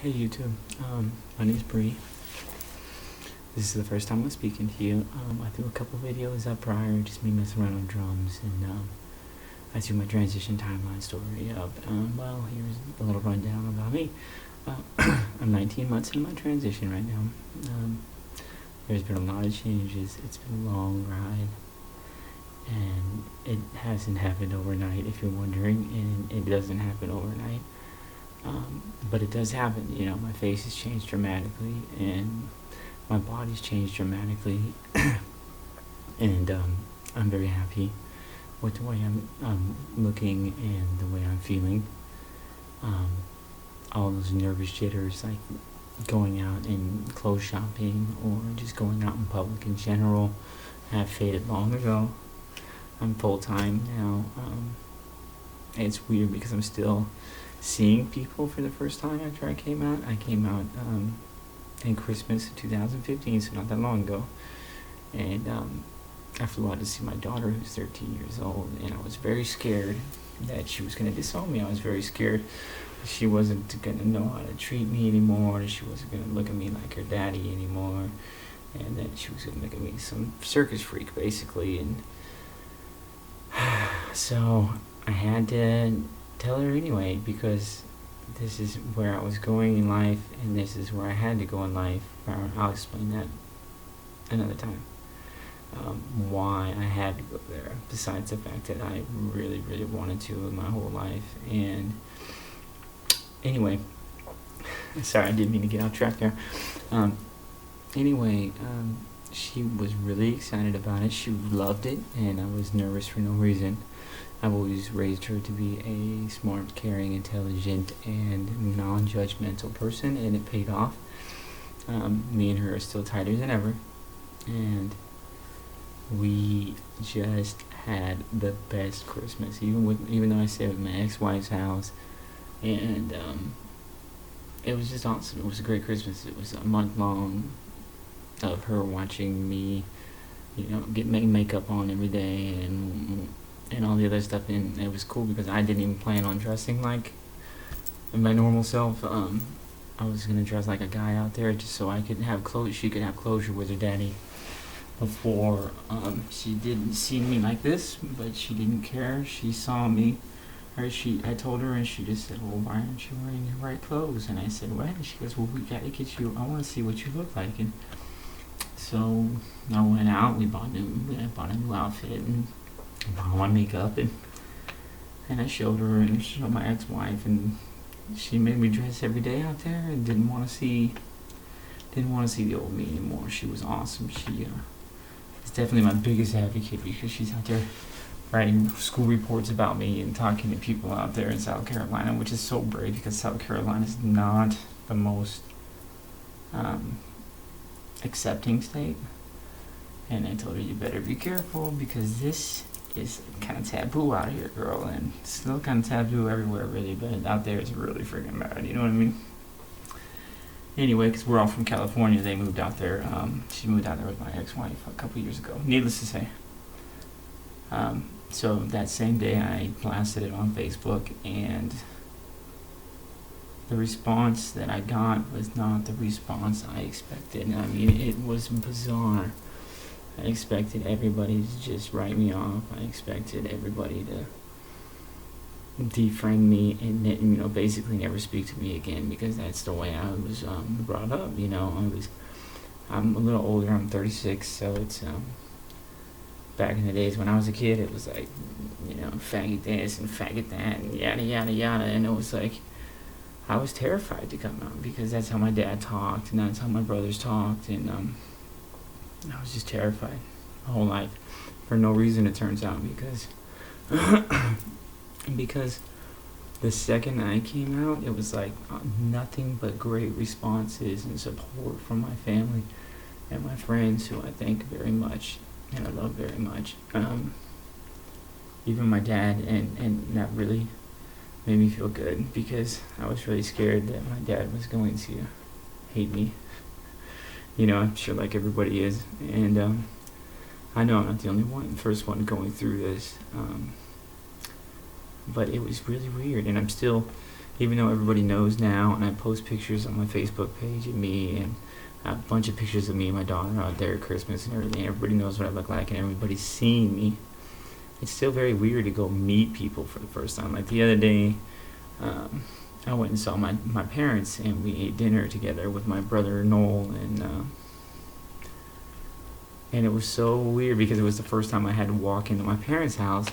Hey YouTube, my name's Bree. This is the first time I'm speaking to you. I threw a couple videos up prior, just me messing around on drums, and I threw my transition timeline story up. Well, here's a little rundown about me. I'm 19 months into my transition right now. There's been a lot of changes. It's been a long ride, and it hasn't happened overnight, if you're wondering, and it doesn't happen overnight. But it does happen, my face has changed dramatically, and my body's changed dramatically, and I'm very happy with the way I'm looking and the way I'm feeling. All those nervous jitters, like going out and clothes shopping or just going out in public in general, have faded long ago. I'm full-time now. It's weird because I'm still seeing people for the first time after I came out. I came out in Christmas of 2015, so not that long ago. And I flew out to see my daughter, who's 13 years old, and I was very scared that she was going to disown me. I was very scared that she wasn't going to know how to treat me anymore, that she wasn't going to look at me like her daddy anymore, and that she was going to look at me some circus freak, basically. And so I had to tell her anyway, because this is where I was going in life, and this is where I had to go in life. I'll explain that another time, why I had to go there, besides the fact that I really, really wanted to in my whole life. And anyway, sorry, I didn't mean to get off track there. She was really excited about it. She loved it, and I was nervous for no reason. I've always raised her to be a smart, caring, intelligent, and non-judgmental person, and it paid off. Me and her are still tighter than ever, and we just had the best Christmas, even though I stayed with my ex-wife's house, and it was just awesome. It was a great Christmas. It was a month long of her watching me, get makeup on every day, and all the other stuff, and it was cool because I didn't even plan on dressing like my normal self. I was gonna dress like a guy out there just so I could have she could have closure with her daddy. Before, she didn't see me like this, but she didn't care. She saw me, I told her, and she just said, "Well, why aren't you wearing your right clothes?" And I said, "What?" And she goes, "Well, we gotta get you, I wanna see what you look like." And so I went out, I bought a new outfit, and bought my makeup, and I showed her, and showed my ex-wife, and she made me dress every day out there, and didn't want to see the old me anymore. She was awesome. She is definitely my biggest advocate, because she's out there writing school reports about me and talking to people out there in South Carolina, which is so brave, because South Carolina is not the most accepting state. And I told her, you better be careful, because this is kind of taboo out here, girl, and it's still kind of taboo everywhere, really, but out there it's really freaking bad, you know what I mean? Anyway, because we're all from California, they moved out there. She moved out there with my ex-wife a couple years ago, needless to say. So that same day I blasted it on Facebook, and the response that I got was not the response I expected. I mean, it was bizarre. I expected everybody to just write me off. I expected everybody to defriend me and basically never speak to me again, because that's the way I was brought up. I'm a little older. I'm 36, so it's back in the days when I was a kid, it was like, faggot this and faggot that and yada yada yada, and it was like I was terrified to come out, because that's how my dad talked, and that's how my brothers talked, and I was just terrified my whole life, for no reason, it turns out, because because the second I came out, it was like nothing but great responses and support from my family and my friends, who I thank very much and I love very much. Even my dad, and that really made me feel good, because I was really scared that my dad was going to hate me. I'm sure like everybody is, and I know I'm not the only first one going through this, but it was really weird, and I'm still even though everybody knows now, and I post pictures on my Facebook page of me and a bunch of pictures of me and my daughter out there at Christmas and everything. Everybody knows what I look like and everybody's seeing me. It's still very weird to go meet people for the first time. Like the other day, I went and saw my parents, and we ate dinner together with my brother Noel, and it was so weird because it was the first time I had to walk into my parents' house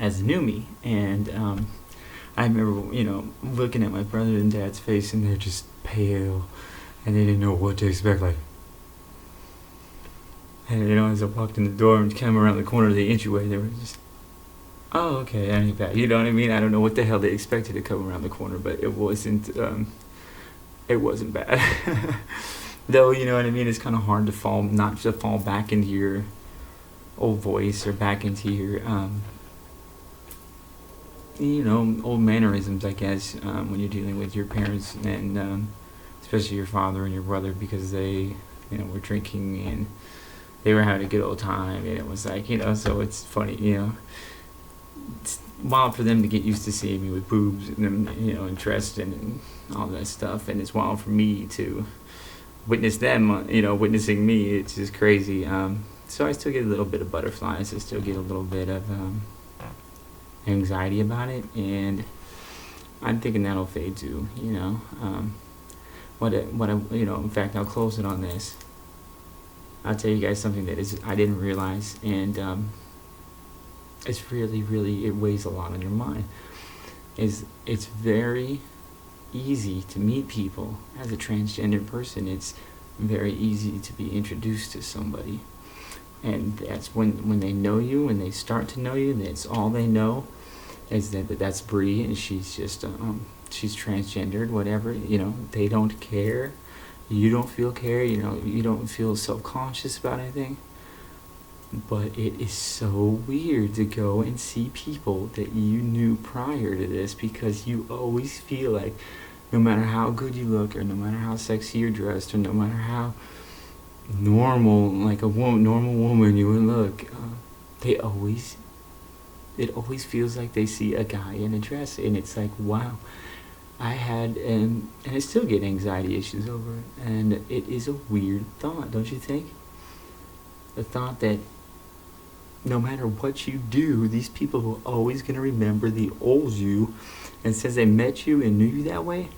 as new me. And I remember, looking at my brother and dad's face, and they're just pale, and they didn't know what to expect. Like, and as I walked in the door and came around the corner of the entryway, they were just, oh, okay, that ain't bad. You know what I mean? I don't know what the hell they expected to come around the corner, but it wasn't bad. Though, you know what I mean? It's kind of hard to not to fall back into your old voice or back into your, old mannerisms, I guess, when you're dealing with your parents and especially your father and your brother, because they, were drinking and they were having a good old time, and it was like, so it's funny, it's wild for them to get used to seeing me with boobs and, and dressed and all that stuff, and it's wild for me to witness them, witnessing me. It's just crazy. So I still get a little bit of butterflies. I still get a little bit of anxiety about it, and I'm thinking that'll fade too. In fact, I'll close it on this. I'll tell you guys something that I didn't realize, and it's really, it weighs a lot on your mind. It's very easy to meet people as a transgender person. It's very easy to be introduced to somebody, and that's when they know you, when they start to know you, that's all they know is that's Bree, and she's just she's transgendered, whatever. They don't care. You don't feel care. You don't feel self-conscious about anything. But it is so weird to go and see people that you knew prior to this, because you always feel like no matter how good you look, or no matter how sexy you're dressed, or no matter how normal, like normal woman you would look, it always feels like they see a guy in a dress, and it's like, wow. I had, and I still get anxiety issues over it, and it is a weird thought, don't you think? The thought that no matter what you do, these people are always going to remember the old you, and since they met you and knew you that way,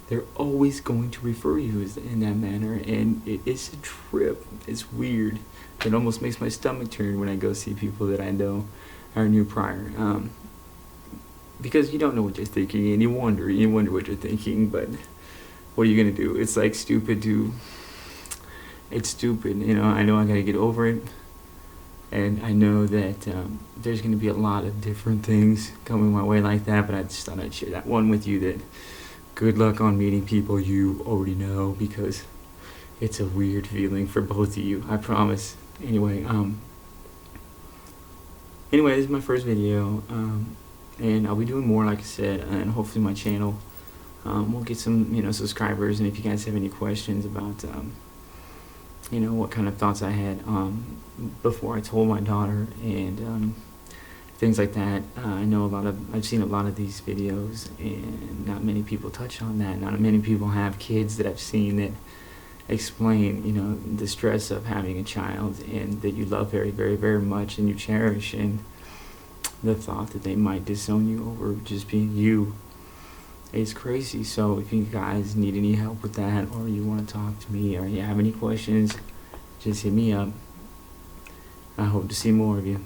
they're always going to refer you in that manner, and it's a trip. It's weird. It almost makes my stomach turn when I go see people that I know or knew prior. Because you don't know what they're thinking, and you wonder what you're thinking, but what are you going to do? It's like it's stupid, I know I got to get over it, and I know that there's going to be a lot of different things coming my way like that, but I just thought I'd share that one with you, that good luck on meeting people you already know, because it's a weird feeling for both of you, I promise. Anyway, this is my first video, and I'll be doing more, like I said, and hopefully my channel will get some, subscribers. And if you guys have any questions about, what kind of thoughts I had before I told my daughter, and things like that, I've seen a lot of these videos, and not many people touch on that. Not many people have kids that I've seen that explain, the stress of having a child, and that you love very, very, very much, and you cherish, and the thought that they might disown you over just being you is crazy. So if you guys need any help with that, or you want to talk to me, or you have any questions, just hit me up. I hope to see more of you.